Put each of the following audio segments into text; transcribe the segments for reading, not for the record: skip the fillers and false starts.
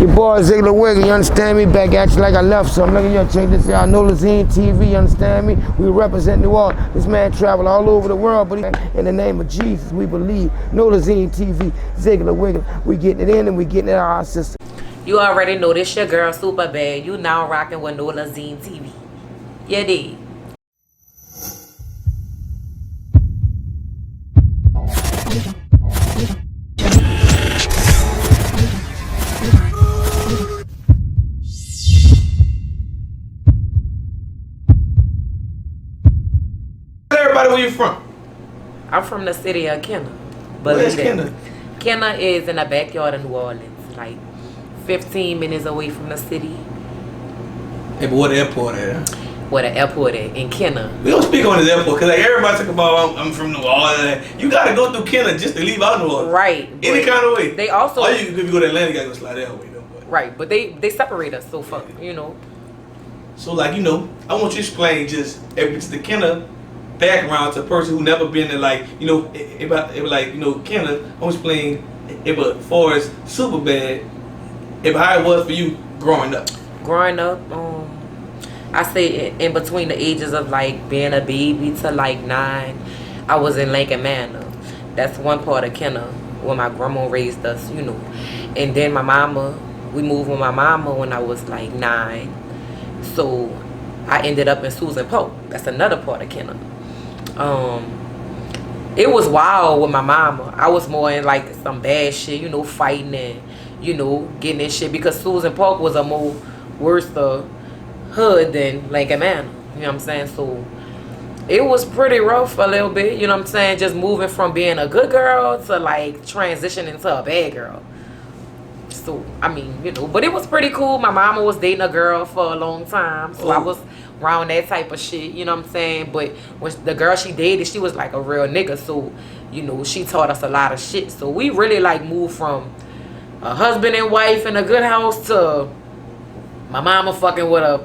Your boy Ziggler Wiggle, you understand me? Back at you like I left some. Look at you, check this out. Nolazine TV, you understand me? We represent New Orleans. This man travel all over the world, but in the name of Jesus, we believe. Nolazine TV, Ziggler Wiggle. We getting it in and we getting it out of our system. You already know this your girl SupahBadd. You now rocking with Nolazine TV. Yeah, dig. Everybody, where you from? I'm from the city of Kenner. Where's Kenner? Kenner is in the backyard of New Orleans, like 15 minutes away from the city. Hey, but where the airport at? Where the airport at, in Kenner. We don't speak on this airport, because like, everybody talk about I'm from New Orleans. You got to go through Kenner just to leave out New Orleans. Right. Any kind of way. They also... Or if you go to Atlanta, you got to go slide that way, though. But. Right, but they separate us, so fuck, you know. So, like, you know, I want you to explain just if it's the Kenner background to a person who never been in, like, you know, like, you know, Kenner, I want to explain if as far as SupahBadd, if how it was for you growing up. Growing up, I say in between the ages of like being a baby to like 9, I was in Lincoln Manor. That's one part of Kenner where my grandma raised us, you know. And then my mama, we moved with my mama when I was like 9. So I ended up in Susan Polk. That's another part of Kenner. It was wild with my mama. I was more in like some bad shit, you know, fighting and, you know, getting in shit because Susan Polk was a more worse hood than Lincoln Manor. You know what I'm saying? So it was pretty rough a little bit, you know what I'm saying? Just moving from being a good girl to like transitioning to a bad girl. So, I mean, you know, but it was pretty cool. My mama was dating a girl for a long time. So I was around that type of shit, you know what I'm saying? But when the girl she dated, she was like a real nigga. So, you know, she taught us a lot of shit. So we really like moved from a husband and wife in a good house to my mama fucking with a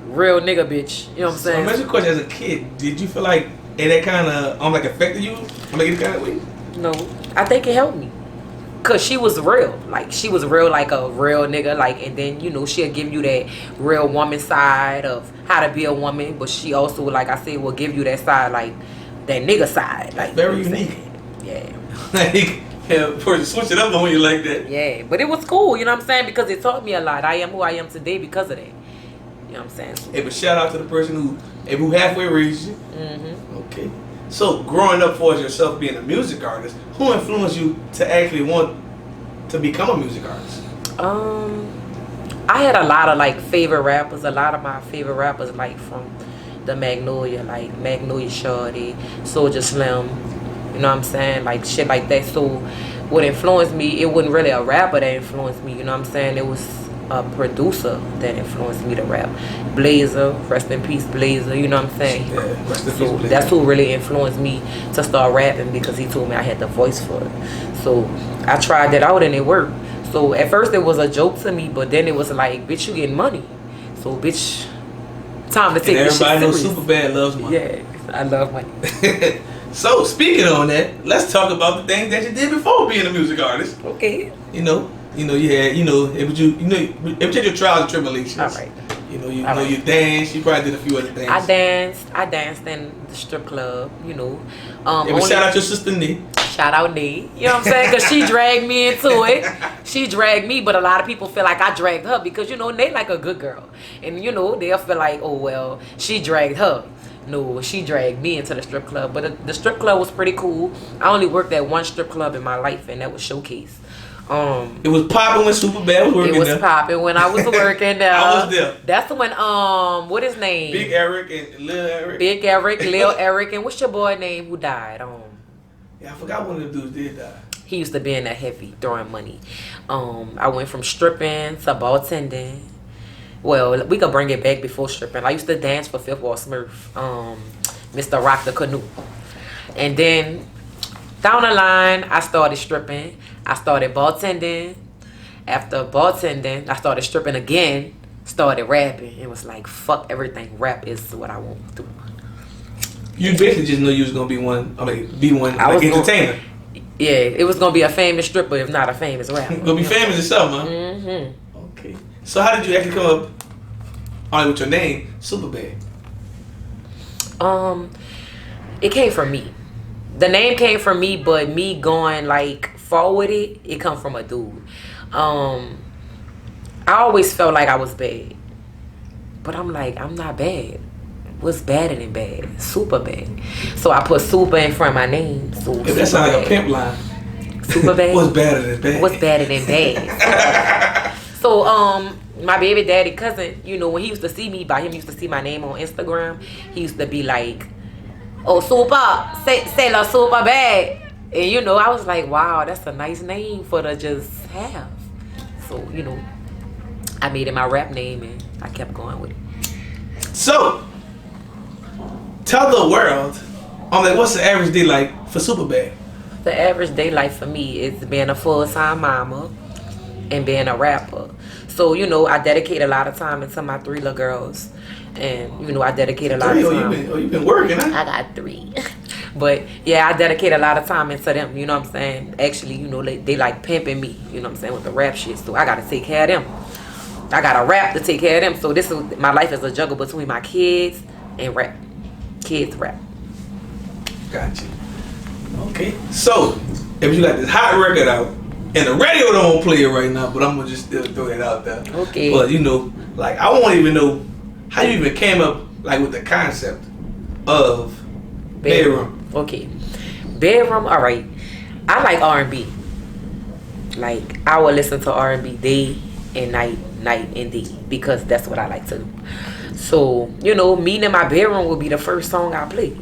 real nigga bitch. You know what I'm saying? So, I a question as a kid. Did you feel like that kind of like affected you? Like any kind of way? No, I think it helped me. Cause she was real, like she was real, like a real nigga, like, and then you know she'll give you that real woman side of how to be a woman, but she also, like I said, will give you that side, like that nigga side, like very unique. Yeah. Like switch it up on you like that. Yeah, but it was cool, you know what I'm saying, because it taught me a lot. I am who I am today because of that. You know what I'm saying? Hey, but shout out to the person who halfway raised you. Okay. So, growing up for yourself being a music artist, who influenced you to actually want to become a music artist? I had a lot of like favorite rappers. A lot of my favorite rappers like from the Magnolia, like Magnolia Shorty, Soulja Slim, you know what I'm saying? Like shit like that. So, what influenced me, it wasn't really a rapper that influenced me, you know what I'm saying? It was a producer that influenced me to rap. Blazer, rest in peace Blazer, you know what I'm saying? Yeah, rest in peace So Blazer. that's who really influenced me to start rapping because he told me I had the voice for it. So I tried that out and it worked. So at first it was a joke to me, but then it was like, bitch, you getting money. So bitch, time to take this shit serious. Everybody knows SupahBadd loves money. Yeah, I love money. So speaking on that, let's talk about the things that you did before being a music artist. Okay. You know, you had, it was your trials and tribulations. All right. You danced. You probably did a few other things. I danced in the strip club, you know. Shout out your sister Nee. Shout out Nee. You know what I'm saying? Because she dragged me into it. She dragged me, but a lot of people feel like I dragged her because, you know, Nee like a good girl. And, you know, they'll feel like, oh, well, she dragged her. No, she dragged me into the strip club. But the strip club was pretty cool. I only worked at one strip club in my life, and that was Showcase. It was popping when SupahBadd was working there. It was popping when I was working there. I was there. That's when what his name? Big Eric and Lil Eric. Big Eric, Lil Eric, and what's your boy name who died? Yeah, I forgot one of the dudes did die. He used to be in that heavy throwing money. I went from stripping to bartending. Well, we could bring it back before stripping. I used to dance for Fifth Wall Smurf, Mr. Rock the Canoe, and then down the line I started stripping. I started bartending. After bartending, I started stripping again, started rapping. It was like, fuck everything. Rap is what I want to do. You basically just knew you was going to be one entertainer. Yeah, it was going to be a famous stripper, if not a famous rapper. Going to be famous or something, huh? Mm-hmm. Okay. So how did you actually come up on with your name, SupahBadd? It came from me. The name came from me, but me going like forward it come from a dude. I always felt like I was bad, but I'm like, I'm not bad. What's badder than bad? Super bad. So I put super in front of my name. So That sounds like a pimp line. Super bad. What's better than bad? What's better than bad? So my baby daddy cousin, you know, when he used to see me, by him used to see my name on Instagram, he used to be like, oh, super, say la super bad. And you know, I was like, wow, that's a nice name for to just have. So, you know, I made it my rap name and I kept going with it. So, tell the world, what's the average day like for SupahBadd? The average day life for me is being a full-time mama and being a rapper. So, you know, I dedicate a lot of time into my 3 little girls. And, you know, I dedicate a lot of time. You've been working, huh? I got 3. But, yeah, I dedicate a lot of time into them, you know what I'm saying? Actually, you know, they like pimping me, you know what I'm saying, with the rap shit. So I got to take care of them. I got to rap to take care of them. So this is, my life is a juggle between my kids and rap. Kids rap. Got you. Okay. So, if you got this hot record out, and the radio don't play it right now, but I'm gonna just still throw it out there. Okay. But you know, like I won't even know how you even came up like with the concept of bedroom. Okay. Bedroom, alright. I like R&B. Like I would listen to R&B day and night and day, because that's what I like to do. So, you know, meeting in my bedroom would be the first song I play.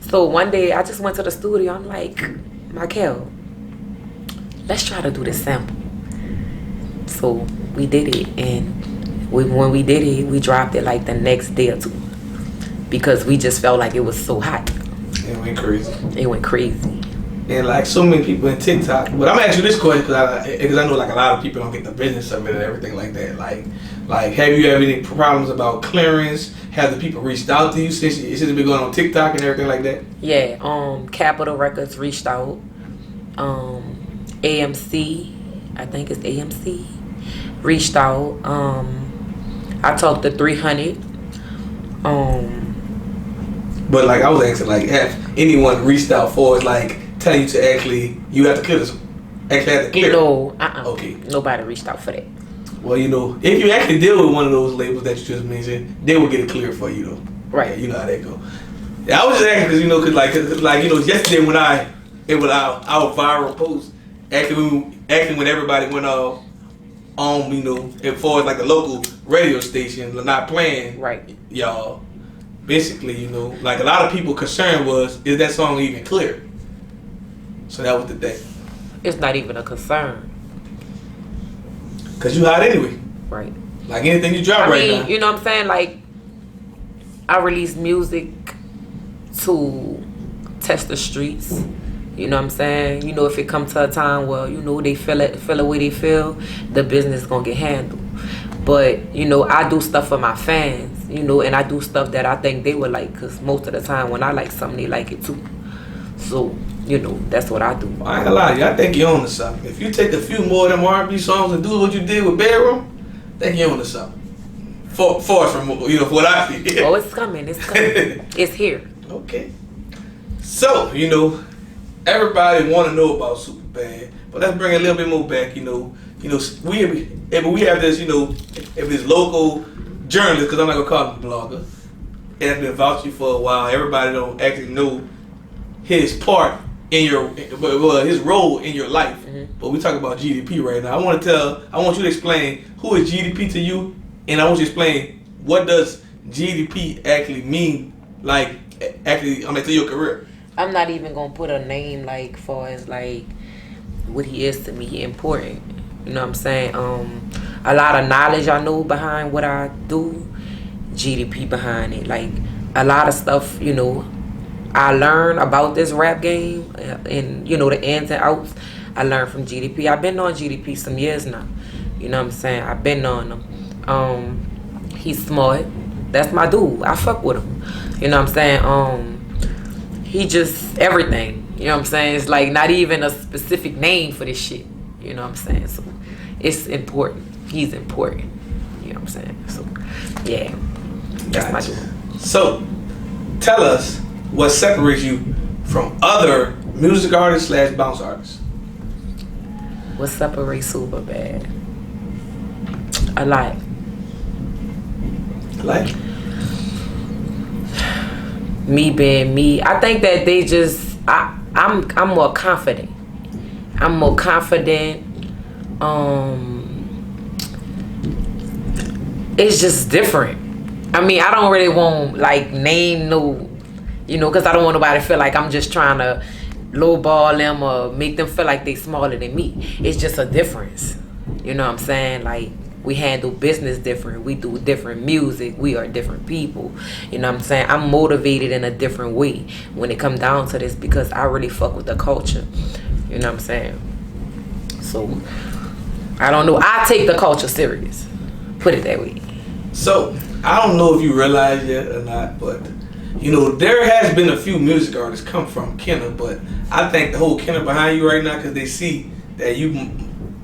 So one day I just went to the studio. I'm like, Michael, let's try to do this sample. So we did it, and when we did it, we dropped it like the next day or 2, because we just felt like it was so hot. It went crazy. It went crazy. And like so many people in TikTok, but I'm asking you this question because I know like a lot of people don't get the business of it and everything like that. Like have you had any problems about clearance? Have the people reached out to you since it's been going on TikTok and everything like that? Yeah, Capitol Records reached out. AMC, I think it's AMC, reached out. I talked to 300. But like I was asking, like, have anyone reached out for it, like telling you to actually you have to clear this? Actually have to clear. No, Okay. Nobody reached out for that. Well, you know, if you actually deal with one of those labels that you just mentioned, they will get it clear for you though. Right. Yeah, you know how that go. Yeah, I was just asking because you know, cause you know, yesterday when it was our viral post. Actually, when everybody went off on, you know, as far as like the local radio station not playing, Right. y'all. Basically, you know, like a lot of people concern was, is that song even clear? So that was the thing. It's not even a concern. Cause you hot anyway. Right. Like anything you drop right now. You know what I'm saying? Like, I release music to test the streets. You know what I'm saying? You know, if it comes to a time where, you know, they feel the way they feel, the business gonna get handled. But, you know, I do stuff for my fans, you know, and I do stuff that I think they would like, because most of the time when I like something, they like it too. So, you know, that's what I do. I ain't gonna lie to you, I think you're on to something. If you take a few more of them R&B songs and do what you did with Bedroom, I think you're on to something. Far from, you know, what I feel. Oh, it's coming. It's coming. It's here. Okay. So, you know, everybody want to know about SupahBadd, but let's bring it a little bit more back. You know, we have this, you know, if this local journalist, because I'm not gonna call him a blogger, it has been vouching for a while. Everybody don't actually know his part in his role in your life. Mm-hmm. But we talk about GDP right now. I want you to explain who is GDP to you, and I want you to explain what does GDP actually mean, like actually, to your career. I'm not even gonna put a name like far as like what he is to me. He important. You know what I'm saying? A lot of knowledge I know behind what I do, GDP behind it. Like a lot of stuff, you know, I learned about this rap game and, you know, the ins and outs. I learned from GDP. I've been on GDP some years now. You know what I'm saying? I've been on him. He's smart. That's my dude. I fuck with him. You know what I'm saying? He just everything. You know what I'm saying? It's like not even a specific name for this shit. You know what I'm saying? So it's important. He's important. You know what I'm saying? So, yeah, that's my dude. So, tell us what separates you from other music artists / bounce artists. What separates SupahBadd? A lot. Like? Me being me. I think that they just, I'm more confident. I'm more confident. It's just different. I mean, I don't really want like name no, you know, because I don't want nobody to feel like I'm just trying to lowball them or make them feel like they smaller than me. It's just a difference. You know what I'm saying? Like, we handle business different. We do different music. We are different people. You know what I'm saying? I'm motivated in a different way when it comes down to this because I really fuck with the culture. You know what I'm saying? So, I don't know. I take the culture serious. Put it that way. So, I don't know if you realize yet or not, but you know, there has been a few music artists come from Kenner, but I think the whole Kenner behind you right now because they see that you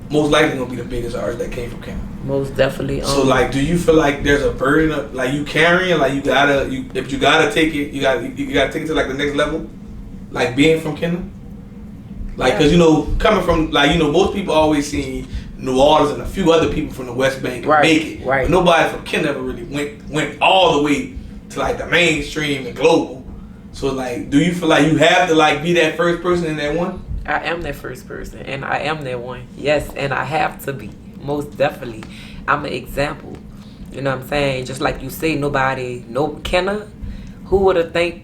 most likely gonna be the biggest artist that came from Kenner. Most definitely. So like, do you feel like there's a burden of like you carrying, like if you gotta take it, you gotta take it to like the next level, like being from Kenner, like because you know coming from like you know most people always see New Orleans and a few other people from the West Bank make it, right? But nobody from Kenner ever really went all the way to like the mainstream and global. So like, do you feel like you have to like be that first person in that one? I am that first person, and I am that one. Yes, and I have to be. Most definitely. I'm an example. You know what I'm saying? Just like you say, Kenner, who would have think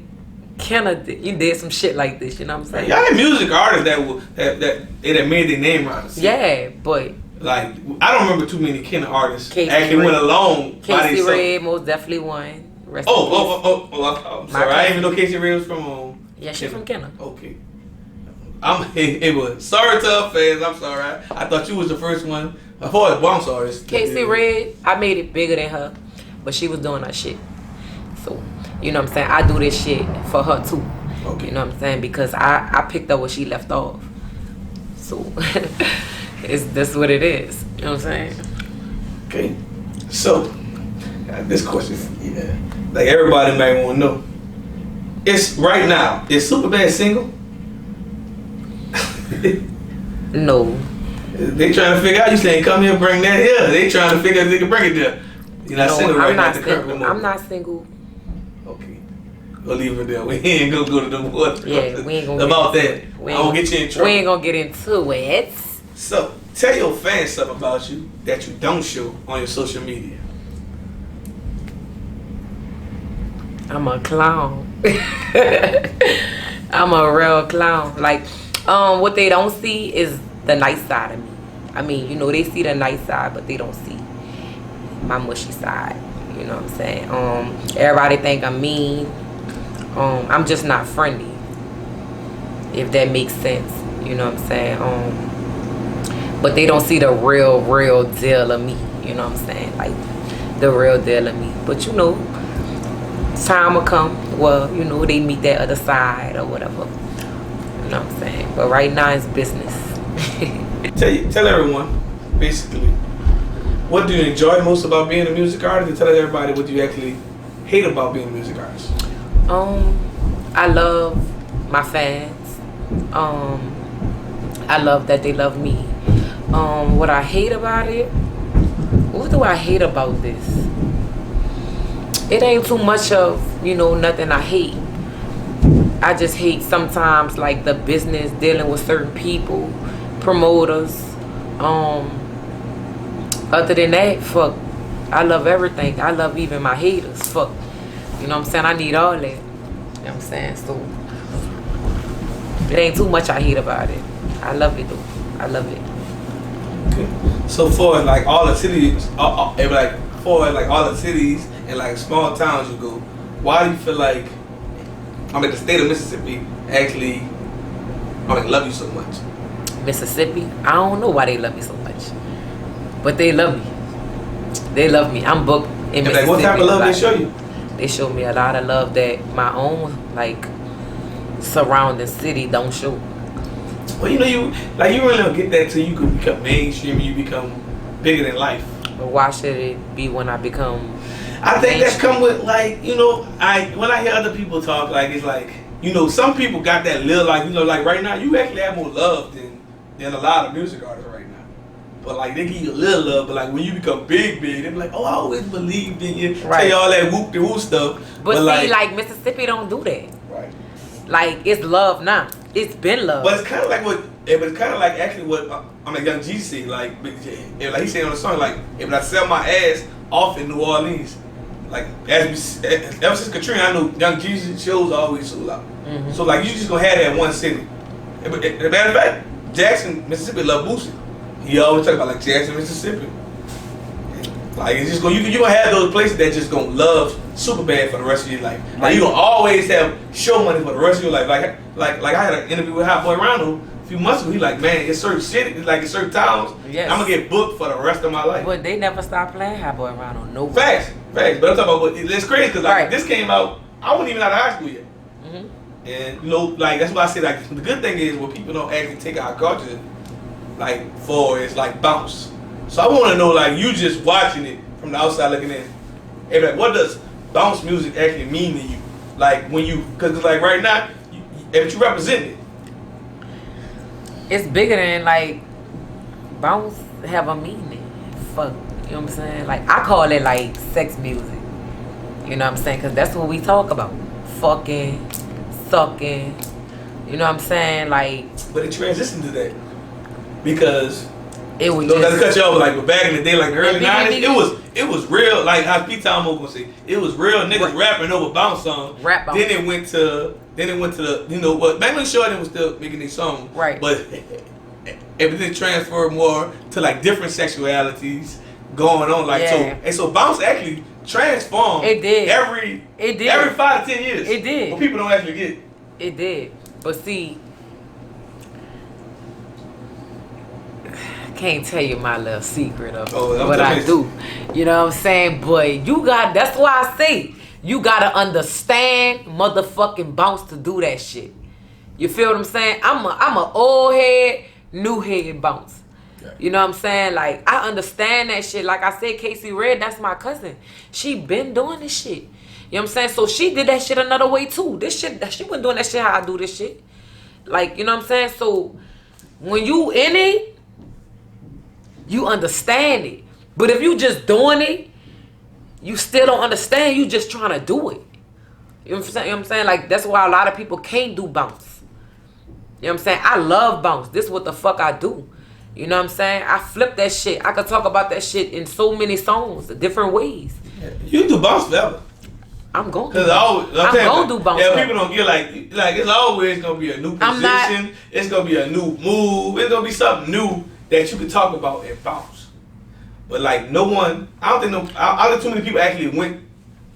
Kenner did some shit like this? You know what I'm saying? Y'all had music artists that made their name around the city. Yeah, but like I don't remember too many Kenner artists Casey actually Red. went along. Casey Red most definitely one. Rest I'm sorry. I didn't even know Casey Red was from. Yeah, she's from Kenner. Okay. It was sorry to her fans. I'm sorry. I thought you was the first one. I thought bounce artist. Casey Red, I made it bigger than her, but she was doing her shit. So, you know what I'm saying? I do this shit for her too. Okay. You know what I'm saying? Because I picked up where she left off. So, that's what it is. You know what I'm saying? Okay. So, this question, like everybody might want to know. It's right now. Is SupahBadd single? No. They trying to figure out. You saying come here, bring that here. They trying to figure out if they can bring it there. You're not single right now. I'm not single. Okay. We'll leave it there. We ain't gonna go to the water. Yeah, we ain't gonna about that. I won't get you in trouble. We ain't gonna get into it. So, tell your fans something about you that you don't show on your social media. I'm a clown. I'm a real clown. Like, what they don't see is the nice side of me. I mean, you know, they see the nice side, but they don't see my mushy side. You know what I'm saying? Everybody think I'm mean. I'm just not friendly, if that makes sense. You know what I'm saying? But they don't see the real deal of me. You know what I'm saying? Like, the real deal of me. But you know, time will come. Well, you know, they meet that other side or whatever. You know what I'm saying? But right now it's business. Tell everyone, basically, what do you enjoy most about being a music artist, and tell everybody what you actually hate about being a music artist. I love my fans. I love that they love me. What I hate about it, what do I hate about this? It ain't too much of, you know, nothing I hate. I just hate sometimes like the business dealing with certain people, promoters. Other than that, fuck, I love everything. I love even my haters. Fuck, you know what I'm saying? I need all that. You know what I'm saying? So it ain't too much I hate about it. I love it though. I love it. Okay. So for like all the cities, for all the cities and like small towns you go, why do you feel like the state of Mississippi actually love you so much? Mississippi, I don't know why they love me so much, but they love me. They love me. I'm booked in Mississippi. What type of love they show you? They show me a lot of love that my own surrounding city don't show. Well, you know, you really don't get that till you become mainstream and you become bigger than life. But why should it be when I become? I think that's come with like, you know, when I hear other people talk, like it's like, you know, some people got that little, like, you know, like right now you actually have more love than a lot of music artists right now. But like they give you a little love, but like when you become big, they be like, oh, I always believed in you. Right. Tell you all that whoop de whoop stuff. But see, like Mississippi don't do that. Right. Like it's love now. It's been love. But it's kind of like actually what I'm like Young Jeezy said, like he said on the song, like if I sell my ass off in New Orleans, like ever since Katrina, I know Young Jeezy shows always sold out. Mm-hmm. So like you just gonna have that one city. As a matter of fact, Jackson, Mississippi, love Boosie. He always talk about like Jackson, Mississippi. Like it's just gonna you gonna have those places that just gonna love SupahBadd for the rest of your life. Like you gonna always have show money for the rest of your life. Like I had an interview with Hot Boy Rondo a few months ago. He like, man, it's certain shit, like in certain towns, yes, I'm gonna get booked for the rest of my life. But they never stopped playing Hot Boy Rondo. No facts. But I'm talking about it's crazy because like this came out, I wasn't even out of high school yet. Mm-hmm. And you know, like that's why I say like the good thing is when people don't actually take our culture like for it's like bounce. So I want to know, like, you just watching it from the outside looking in. Hey, like, what does bounce music actually mean to you? Like, when you, because like right now, if you represent it. It's bigger than, like, bounce have a meaning. Fuck, you know what I'm saying? Like, I call it, like, sex music. You know what I'm saying? Because that's what we talk about. Fucking, sucking, you know what I'm saying? Like. But it transitioned to that. Because. It was no, just, to cut you off, like, but back in the day, like the early 90s, it was real, like how P Town gonna say, it was real niggas rapping over bounce songs. Rap bounce. Then it went to the, you know what, back when Shorty was still making these songs. Right. But everything transferred more to like different sexualities going on, like so, and so bounce actually transformed. It did. Every 5 to 10 years. It did. But people don't actually get it. It did. But see, can't tell you my little secret of what I do. You know what I'm saying? But that's why I say you gotta understand motherfucking bounce to do that shit. You feel what I'm saying? I'm a old head, new head bounce. Okay. You know what I'm saying? Like I understand that shit. Like I said, Casey Red, that's my cousin. She been doing this shit. You know what I'm saying? So she did that shit another way too. This shit, she been doing that shit how I do this shit. Like, you know what I'm saying? So when you in it, you understand it. But if you just doing it, you still don't understand. You just trying to do it. You know what I'm saying? Like, that's why a lot of people can't do bounce. You know what I'm saying? I love bounce. This is what the fuck I do. You know what I'm saying? I flip that shit. I could talk about that shit in so many songs, different ways. Yeah. You do bounce forever. I'm going to. I'm going to do bounce. Yeah, people don't get like it's always going to be a new position. It's going to be a new move. It's going to be something new that you can talk about and bounce. But like no one, I don't think too many people actually went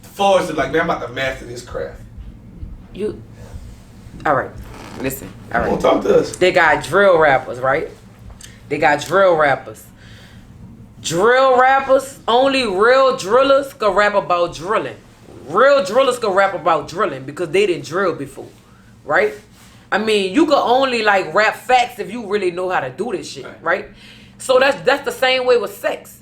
forward to like, man, I'm about to master this craft. All right, listen. All right. Don't talk to us. They got drill rappers, right? They got drill rappers. Drill rappers, only real drillers can rap about drilling. Real drillers can rap about drilling because they didn't drill before, right? I mean, you can only like rap facts if you really know how to do this shit, right? So that's the same way with sex.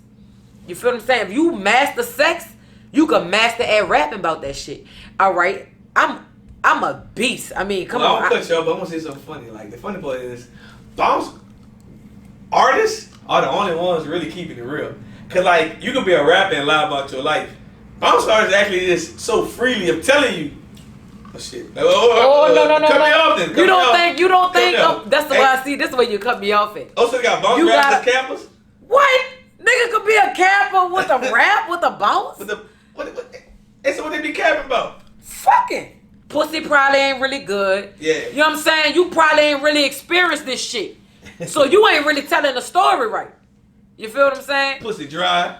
You feel what I'm saying? If you master sex, you can master at rapping about that shit. All right, I'm a beast. I mean, come on. I won't cut you off, but I want to say something funny. Like the funny part is, bounce artists are the only ones really keeping it real. Cause like you could be a rapper and lie about your life. Bounce artists actually just so freely of telling you. Oh shit! No! Cut me off then. You don't think? That's why I see. This is where you cut me off at. Oh, so they got bounce rappers as cappers? What? Nigga could be a capper with a rap with a bounce? That's what they be capping about. Fucking pussy probably ain't really good. Yeah. You know what I'm saying? You probably ain't really experienced this shit, so you ain't really telling the story right. You feel what I'm saying? Pussy dry.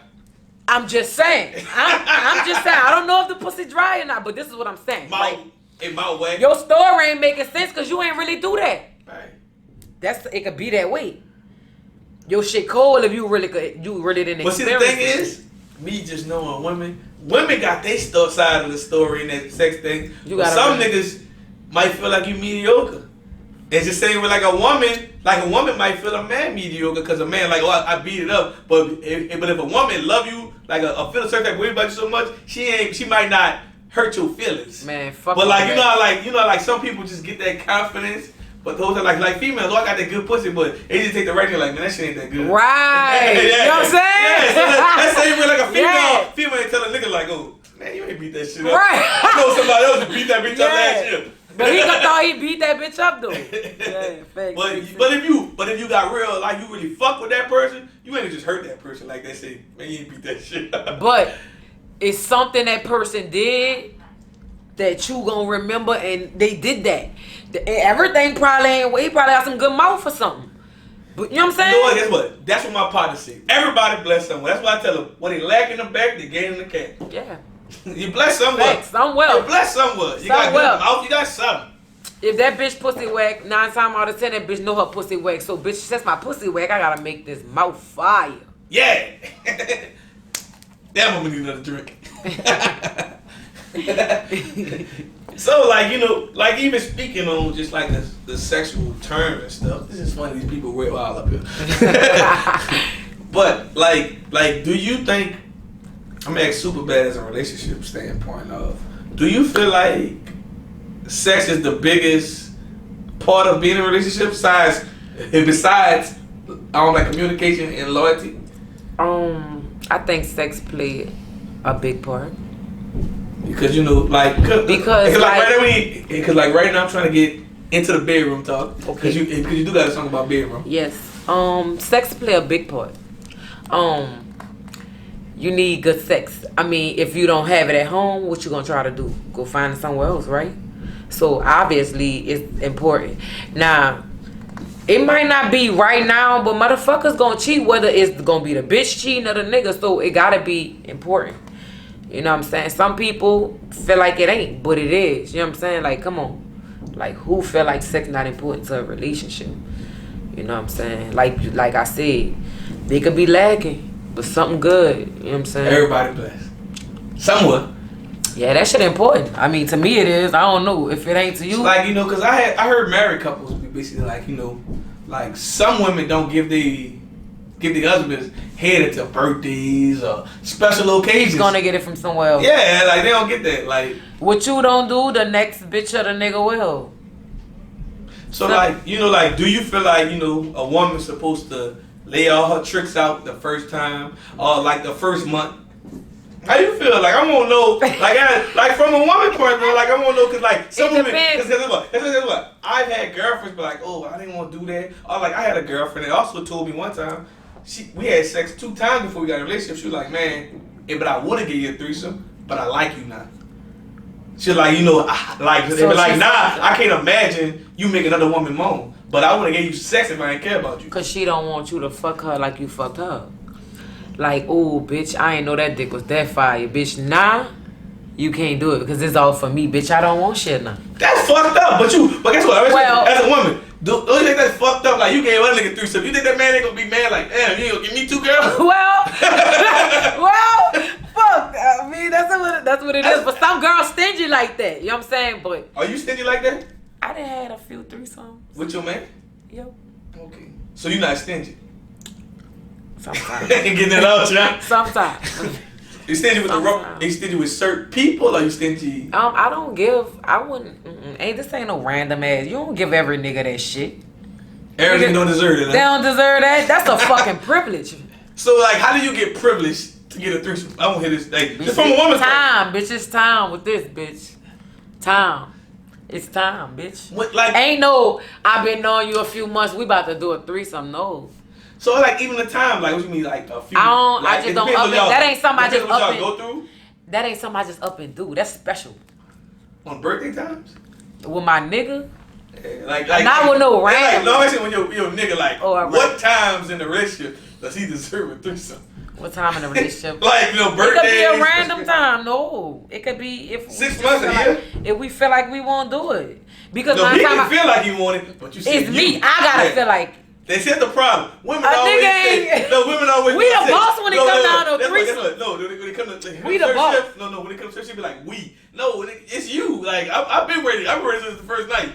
I'm just saying. I'm just saying. I don't know if the pussy dry or not, but this is what I'm saying. In my way. Your story ain't making sense because you ain't really do that. Right. It could be that way. Your shit cold if you really didn't experience. But see, the thing is, me just knowing women got their side of the story in that sex thing. Some niggas might feel like you mediocre. It's the same with like a woman. Like a woman might feel a man mediocre because a man like, oh, I beat it up. But if a woman love you, like a feel a certain type of way about you so much, she might not hurt your feelings. Man, fuck. But like you know like some people just get that confidence. But those are like females. Oh, I got that good pussy, but they just take the right. Like, man, that shit ain't that good. Right. Yeah. You know what I'm saying? Yeah. So that's the same way like a female. Yeah. Female ain't tell a nigga like, oh, man, you ain't beat that shit up. Right. I know somebody else who beat that bitch up last year. But he thought he beat that bitch up though. Yeah, but if you got real, like you really fuck with that person, you ain't just hurt that person like they say, man, you ain't beat that shit up. But it's something that person did that you gonna remember, and they did that. Everything probably ain't. He probably got some good mouth or something. But you know what I'm saying? You know what? Guess what? That's what my partner say. Everybody bless someone. That's why I tell them what they lack in the back, they gain in the cat. Yeah. You bless someone. Somewhere. You bless someone. You got good mouth. You got something. If that bitch pussy whack, 9 times out of 10, that bitch know her pussy whack. So bitch, that's my pussy whack. I gotta make this mouth fire. Yeah. Damn, I'm gonna need another drink. So like, you know, like even speaking on just like the sexual term and stuff, this is funny, these people way wild up here. But like do you think, I'm gonna ask SupahBadd as a relationship standpoint of, do you feel like sex is the biggest part of being in a relationship besides like communication and loyalty? I think sex played a big part. Because you know, like right now I'm trying to get into the bedroom talk. Okay. Because you do got a song about bedroom. Yes. Sex play a big part. You need good sex. I mean, if you don't have it at home, what you gonna try to do? Go find it somewhere else, right? So obviously it's important. Now, it might not be right now, but motherfuckers gonna cheat, whether it's gonna be the bitch cheating or the nigga. So it gotta be important. You know what I'm saying? Some people feel like it ain't, but it is. You know what I'm saying? Like, come on. Like, who feel like sex not important to a relationship? You know what I'm saying? Like I said, they could be lacking, but something good. You know what I'm saying? Everybody blessed. Somewhat. Yeah, that shit important. I mean, to me it is. I don't know if it ain't to you. Like, you know, because I heard married couples be basically like, you know, like some women don't give the husbands headed to birthdays or special occasions. He's gonna get it from somewhere else. Yeah, like they don't get that. Like what you don't do, the next bitch or the nigga will. So like, you know, like, do you feel like, you know, a woman's supposed to lay all her tricks out the first time or like the first month? How you feel? Like, I want to know, like from a woman point of view, like I want to know, cause like some women, cause what, I've had girlfriends be like, oh, I didn't want to do that. Or like I had a girlfriend that also told me one time, we had sex 2 times before we got in a relationship. She was like, man, but I would have given you a threesome, but I like you now. She was like, you know, I can't imagine you make another woman moan, but I would have gave you sex if I didn't care about you. Cause she don't want you to fuck her like you fucked her. Like, oh, bitch, I ain't know that dick was that fire, bitch. Nah, you can't do it because it's all for me, bitch. I don't want shit now. That's fucked up. But guess what? Well, as a woman, don't you think that's fucked up? Like, you gave other nigga threesome. You think that man ain't gonna be mad? Like, damn, you ain't gonna give me 2 girls? Well, fuck. I mean, that's what it is. But some girls stingy like that. You know what I'm saying? But are you stingy like that? I done had a few threesomes. With your man? Yep. Okay. So you're not stingy? Sometimes. Getting it out, John? Sometimes. You stingy with you stingy with certain people, or you stingy? I don't give. I wouldn't. This ain't no random ass. You don't give every nigga that shit. Every nigga don't deserve it. Huh? They don't deserve that. That's a fucking privilege. So like, how do you get privileged to get a threesome? I won't hear this. Like, just from a woman's time, bitch. It's time with this, bitch. Time. It's time, bitch. What, like, ain't no. I've been knowing you a few months. We about to do a threesome. No. So like, even the time, like, what you mean, like a few? I just don't up and. That ain't something I just up and go through. That ain't something I just up and do. That's special. On birthday times? With my nigga? Yeah, like not with no random. Like, no, I said when your nigga, like, right. What times in the relationship does he deserve a threesome? What time in the relationship? Like, you know, birthdays. It could be a random time. No. It could be if 6 months a year. If we feel like we won't do it. Because no, he can feel like he want it, but you said it's me. I gotta feel like. They said the problem. Women always say, women always we the boss when it comes down to threesome. No, when it comes to we the boss. No, when it comes to she be like we. No, it's you. Like I've been ready. I'm ready since the first night.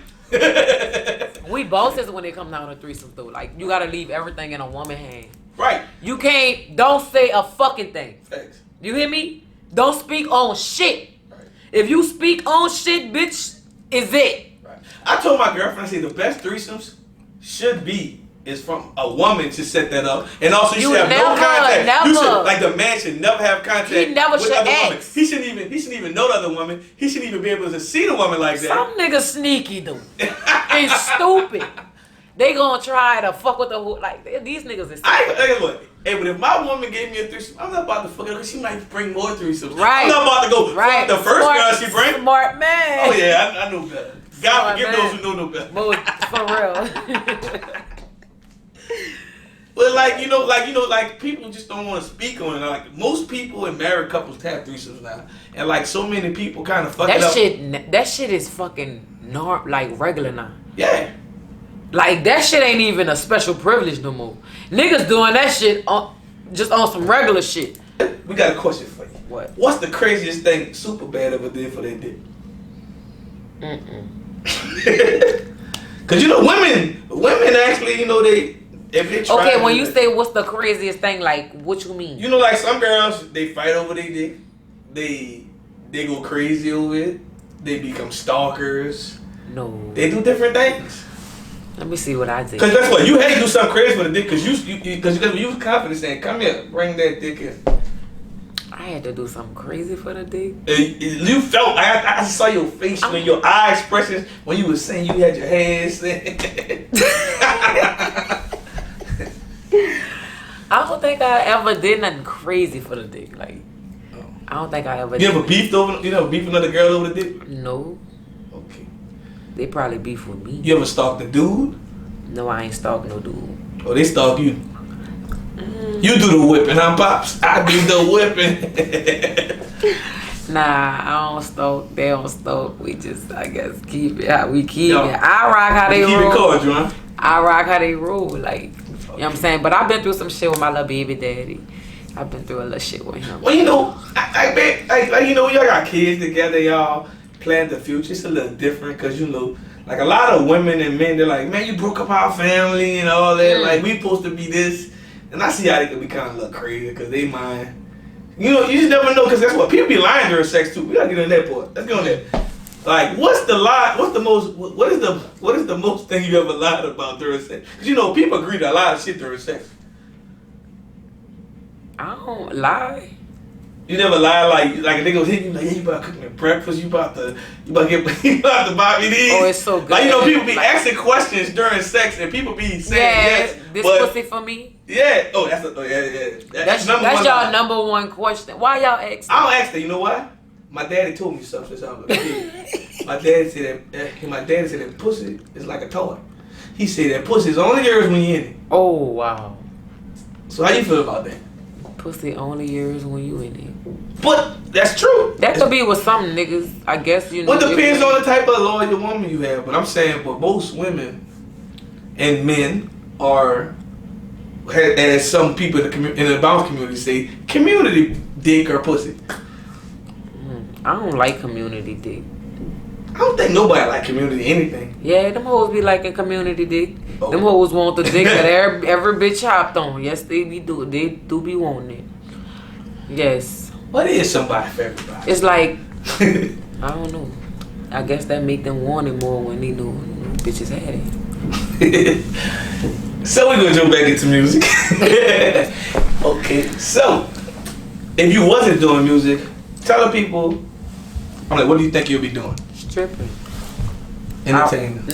We we bosses when it comes down to threesomes though. Like you gotta leave everything in a woman's hand. Right. You can't. Don't say a fucking thing. Thanks. You hear me? Don't speak on shit. Right. If you speak on shit, bitch, is it? Right. I told my girlfriend, I said the best threesomes should be is from a woman to set that up, and also you should have no contact. Never. You should, like the man should never have contact. He never with should other ask. women. He shouldn't even know the other woman. He shouldn't even be able to see the woman like that. Some niggas sneaky though. And stupid. They gonna try to fuck with the whole like these niggas is stupid. Look, hey, but if my woman gave me a threesome, I'm not about to fuck her because she might bring more threesomes. Right. I'm not about to go fuck the first girl she bring. Smart man. Oh yeah, I know better. God forgive those who know no better. For real. But like people just don't want to speak on it. Like most people in married couples have threesomes now, and like so many people kind of fuck it up. That shit is fucking like regular now. Yeah. Like that shit ain't even a special privilege no more. Niggas doing that shit just on some regular shit. We got a question for you. What? What's the craziest thing SupahBadd ever did for their dick? Cause women actually, if they try. Okay, when you say what's the craziest thing, like what you mean? Like some girls, they fight over their dick. They go crazy over it. They become stalkers. No. They do different things. Let me see what I did. Cause that's what you had to do something crazy for the dick. Cause you was confident saying, "Come here, bring that dick in." I had to do something crazy for the dick. You felt. I saw your face when your eye expressions when you was saying you had your hands. I don't think I ever did nothing crazy for the dick. Like, I don't think I ever. You ever beefed another girl over the dick? No. Okay. They probably beef with me. You ever stalked a dude? No, I ain't stalked no dude. Oh, they stalk you. You do the whipping, huh, Pops? I do the whipping. Nah, I don't stalk. They don't stalk. We just, I guess, keep it how we keep it. I rock how they roll. Keep it cordial, huh? I rock how they roll. Like, you know what I'm saying? But I've been through some shit with my little baby daddy. I've been through a little shit with him. Well, y'all got kids together, y'all plan the future. It's a little different because, like a lot of women and men, they're like, man, you broke up our family and all that. Like, we supposed to be this. And I see how they can be kind of a little crazy because they mind. You just never know because that's what people be lying during sex too. We gotta get on that part. Let's get on that. Like, what's the lie? What is the most thing you ever lied about during sex? Because people agree to a lot of shit during sex. I don't lie. You never lie like a nigga was hitting you like, yeah, you about to cook me breakfast, you about to buy me these. Oh, it's so good. Like people be asking questions during sex and people be saying yes. This pussy for me. Yeah. Oh, that's y'all number one question. Why y'all ask? I don't ask that. You know why? My daddy told me something since I was a kid. My daddy said that pussy is like a toy. He said that pussy is only yours when you're in it. Oh wow. So how you feel about that? Pussy only yours when you in it. But that's true. That could be with some niggas, I guess. Well, it depends on the type of loyal woman you have. But I'm saying, but most women and men as some people in the bounce community say, community dick or pussy. I don't like community dick. I don't think nobody like community anything. Yeah, them hoes be liking community dick. Oh. Them hoes want the dick that every bitch hopped on. Yes, they do be wanting it. Yes. What is somebody for everybody? It's like, I don't know. I guess that make them want it more when they know bitches had it. So we're gonna jump back into music. Okay, so if you wasn't doing music, tell the people, what do you think you'll be doing? Stripping. Entertaining.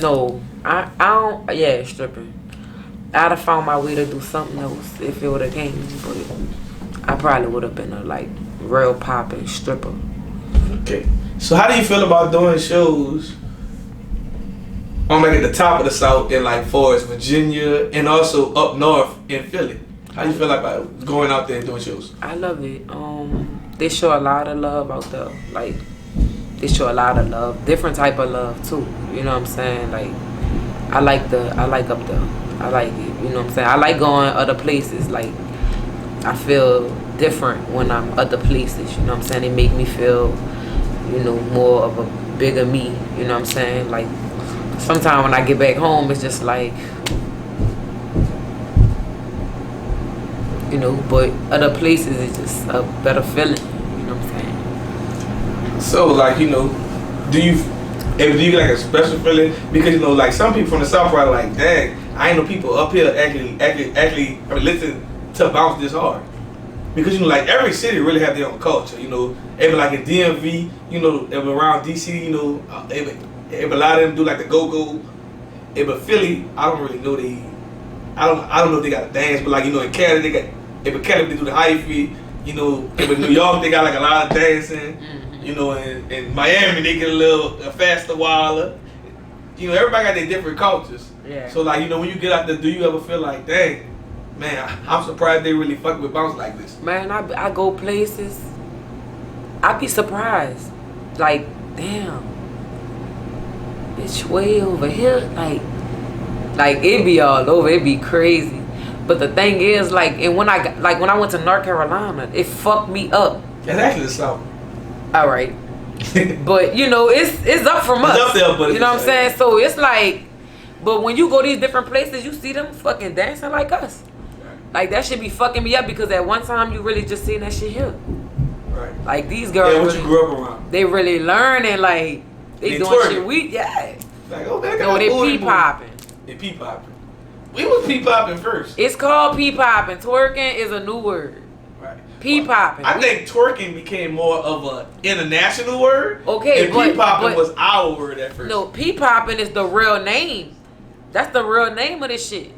I don't, yeah, stripping. I'd have found my way to do something else if it would have came, but I probably would have been a real poppin' stripper. Okay. So how do you feel about doing shows at the top of the South in Forest, Virginia, and also up north in Philly? How do you feel about going out there and doing shows? I love it. They show a lot of love out there. They show a lot of love, different type of love too. You know what I'm saying? I like up there. I like it. You know what I'm saying? I like going other places. I feel different when I'm other places. You know what I'm saying? They make me feel, more of a bigger me. You know what I'm saying? sometimes when I get back home, it's just like, you know, but other places it's just a better feeling. You know what I'm saying? So, like, you know, do you get like a special feeling? Because, you know, like some people from the South are like, dang, I ain't know people up here actually listen to bounce this hard. Because, you know, like every city really have their own culture. You know, every like in DMV, you know, every around DC, you know, every a lot of them do like the go-go. But Philly, I don't really know I don't know if they got a dance, but like, you know, in Cali they got, in Cali they do the hyphy. You know, in New York they got like a lot of dancing. You know, in Miami they get a little faster wilder. You know, everybody got their different cultures. Yeah. So like, you know, when you get out there, do you ever feel like, dang, man, I'm surprised they really fuck with bounce like this? Man, I go places, I be surprised. Like, damn, bitch, way over here. Like it be all over. It be crazy. But the thing is, like, and when I went to North Carolina, it fucked me up. That's actually the South. All right. But you know, it's up from us. It's up there, but you know what I'm saying? So it's like, but when you go these different places, you see them fucking dancing like us. Like that shit be fucking me up because at one time you really just seen that shit here. Right. Like these girls. Yeah, what really, you grew up around. They really learning, like they doing twerking. shit. Yeah. Like, oh man, No, they pee popping. They pee popping. We was pee popping first. It's called pee popping. Twerking is a new word. Right. Pee popping. I think twerking became more of an international word. Okay, and pee popping was our word at first. No, pee popping is the real name. That's the real name of this shit.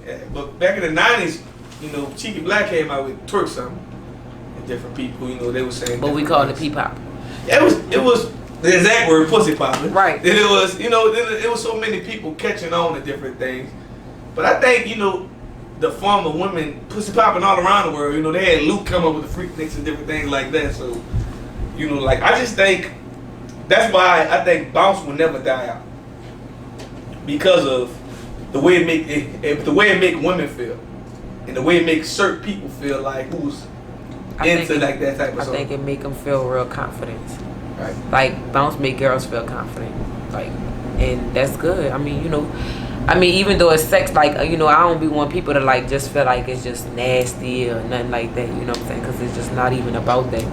Yeah, but back in the 90s, you know, Cheeky Black came out with twerk something. And different people, you know, they were saying. But we called it pee popping. Yeah, it was the exact word, pussy popping. Right. Then it was, you know, then it was so many people catching on to different things. But I think, you know, the form of women pussy popping all around the world. You know, they had Luke come up with the freak nicks and different things like that. So, you know, like I just think that's why I think bounce will never die out, because of the way it make women feel, and the way it makes certain people feel like who's into like that type of song. I think it make them feel real confident. Right. Like bounce make girls feel confident. Like, and that's good. I mean, you know. I mean, even though it's sex, like, you know, I don't be want people to, like, just feel like it's just nasty or nothing like that, you know what I'm saying? Because it's just not even about that.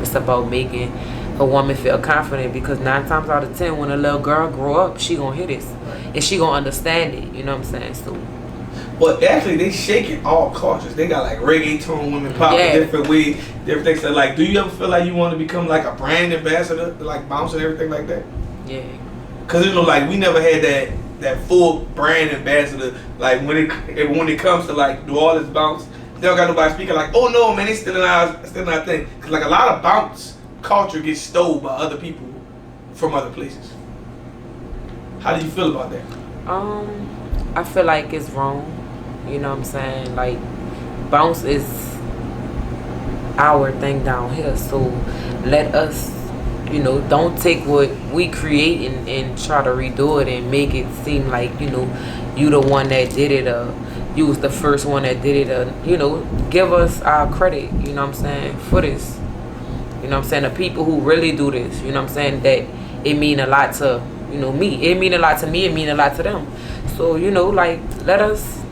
It's about making a woman feel confident, because 9 times out of 10, when a little girl grow up, she gonna hear this. Right. And she gonna understand it, you know what I'm saying? So. But actually, they shaking all cultures. They got, like, reggaeton women popping different ways, different things. So, like, do you ever feel like you want to become, like, a brand ambassador, like, bounce and everything like that? Yeah. Because, you know, like, we never had that full brand ambassador, like when it comes to like New Orleans bounce, they don't got nobody speaking like, oh no man, they still our thing. Cause like a lot of bounce culture gets stole by other people from other places. How do you feel about that? I feel like it's wrong. You know what I'm saying? Like bounce is our thing down here, so let us, you know, don't take what we create and try to redo it and make it seem like, you know, you the one that did it, or you was the first one that did it, or, you know, give us our credit, you know what I'm saying, for this. You know what I'm saying? The people who really do this, you know what I'm saying, that it mean a lot to, you know, me. It mean a lot to me, it mean a lot to them. So, you know, like, let us,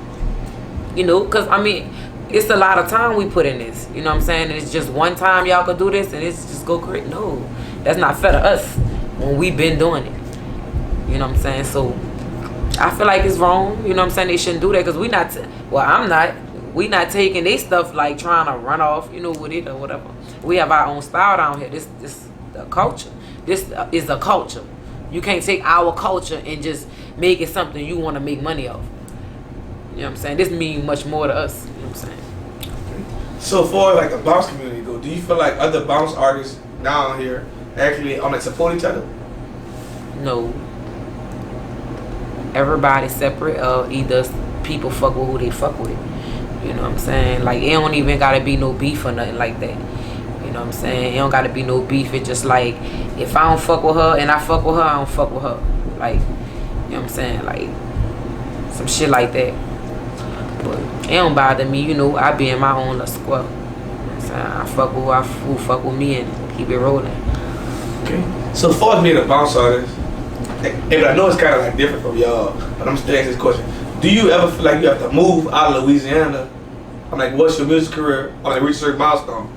you know, because, I mean, it's a lot of time we put in this, you know what I'm saying? And it's just one time y'all could do this and it's just go crazy. No. That's not fair to us when we've been doing it. You know what I'm saying? So I feel like it's wrong. You know what I'm saying? They shouldn't do that, because we not, we not taking their stuff like trying to run off, you know, with it or whatever. We have our own style down here. This the culture. This is a culture. You can't take our culture and just make it something you want to make money off. You know what I'm saying? This means much more to us. You know what I'm saying? So for like the bounce community though, do you feel like other bounce artists down here actually support each other? No. Everybody's separate. Either people fuck with who they fuck with. You know what I'm saying? Like, it don't even gotta be no beef or nothing like that. You know what I'm saying? It don't gotta be no beef. It's just like, if I don't fuck with her and I fuck with her, I don't fuck with her. Like, you know what I'm saying? Like, some shit like that. But it don't bother me. You know, I be in my own little square. You know what I'm saying? I fuck with who fuck with me and keep it rolling. Okay. So for being a bounce artist, Hey, but I know it's kind of like different from y'all, but I'm still asking this question. Do you ever feel like you have to move out of Louisiana? I'm like, what's your music career? I'm like, reach a certain milestone.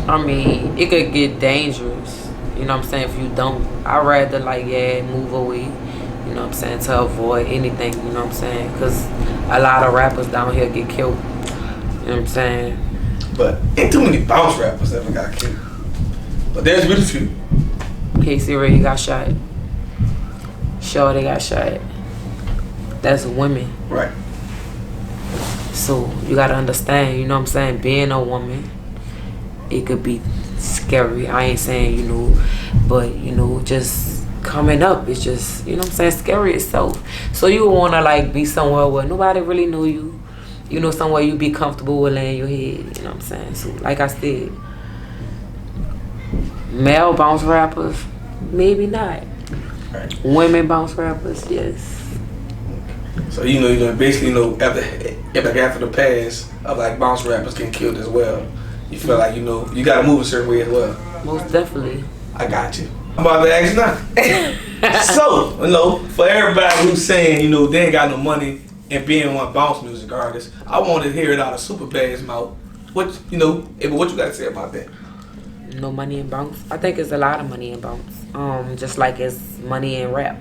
I mean, it could get dangerous. You know what I'm saying? If you don't, I'd rather like move away. You know what I'm saying, to avoid anything. You know what I'm saying? Because a lot of rappers down here get killed. You know what I'm saying? But ain't too many bounce rappers ever got killed. But there's really few. Casey Ray got shot. Shorty got shot. That's women. Right. So you gotta understand, you know what I'm saying, being a woman, it could be scary. I ain't saying, you know, but you know, just coming up, it's just, you know what I'm saying, scary itself. So you wanna like be somewhere where nobody really know you. You know, somewhere you be comfortable with laying your head, you know what I'm saying? So like I said, male bounce rappers, maybe not. Right. Women bounce rappers, yes. So you know, basically, you know, after the past of like bounce rappers getting killed as well, you feel like, you know, you gotta move a certain way as well. Most definitely. I got you. I'm about to ask you now. So, you know, for everybody who's saying, you know, they ain't got no money and being one bounce music artist, I want to hear it out of SupahBadd's mouth. What, you know, what you got to say about that? No money in bounce. I think it's a lot of money in bounce. Just like it's money in rap.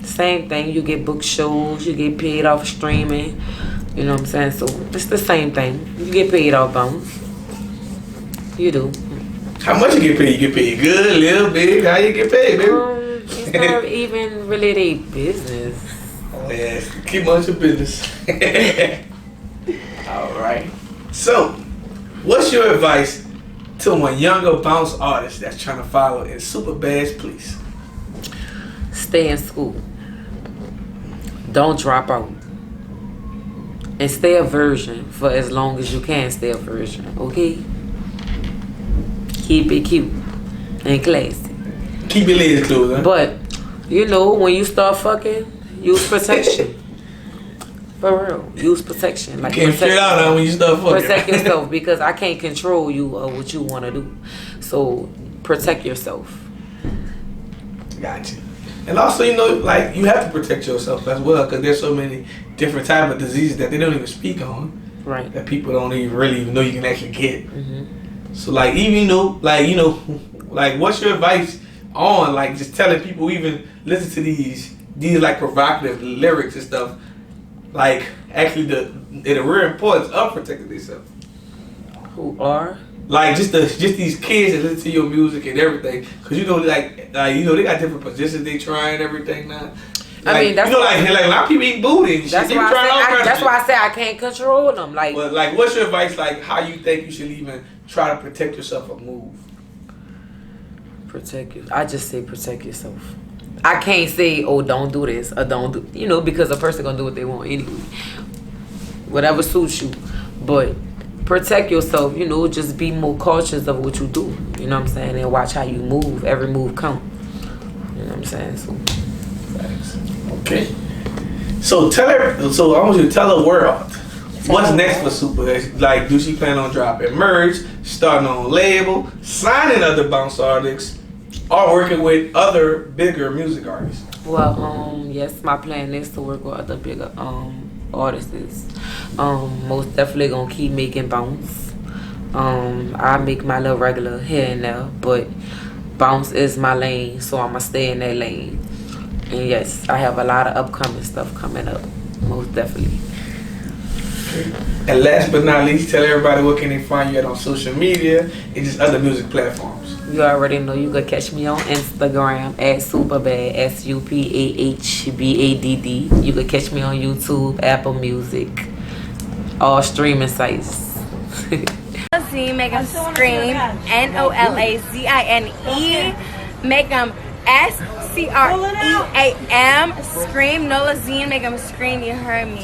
Same thing. You get book shows. You get paid off streaming. You know what I'm saying? So it's the same thing. You get paid off bounce. You do. How much you get paid? You get paid good, little, big? How you get paid, baby? It's not even really their business. Oh, yeah. Keep on your business. All right. So, what's your advice to a younger bounce artist that's trying to follow in SupahBadd's please? Stay in school. Don't drop out. And stay a virgin for as long as you can stay a virgin, okay? Keep it cute and classy. Keep your legs closed, huh? But, you know, when you start fucking, use protection. For real. Use protection. Like, you can't figure out now when you start fucking. Protect yourself because I can't control you or what you want to do. So, protect yourself. Gotcha. And also, you know, like, you have to protect yourself as well because there's so many different types of diseases that they don't even speak on. Right. That people don't even really even know you can actually get. Mm-hmm. So, like, even, you know, like, what's your advice on, like, just telling people even listen to these like, provocative lyrics and stuff, like, actually the real importance of protecting themselves? Who are? Like, just these kids that listen to your music and everything, because you know, like you know, they got different positions they try and everything now. Like, I mean, that's, you know, like a lot of people eat booty and shit. That's why I say I can't control them. Like, but like, what's your advice? Like, how you think you should even try to protect yourself or move? Protect you. I just say protect yourself. I can't say, oh, don't do this or don't do, you know, because a person gonna do what they want anyway. Whatever suits you, but protect yourself. You know, just be more cautious of what you do. You know what I'm saying, and watch how you move. Every move count. You know what I'm saying. So. Okay. So I want you to tell the world what's next for Super. Like, do she plan on dropping merch, starting on label, signing other bounce artists, or working with other bigger music artists? Well, yes, my plan is to work with other bigger artists. Most definitely gonna keep making bounce. I make my little regular here and there, but bounce is my lane, so I'ma stay in that lane. And yes, I have a lot of upcoming stuff coming up, most definitely. And last but not least, tell everybody what can they find you at on social media and just other music platforms. You already know you can catch me on Instagram at SupahBadd, SupahBadd. You can catch me on YouTube, Apple Music, all streaming sites. Nolazine, make them scream. Nolazine. Make them SCREAM. Scream. Nolazine, make them scream. You heard me.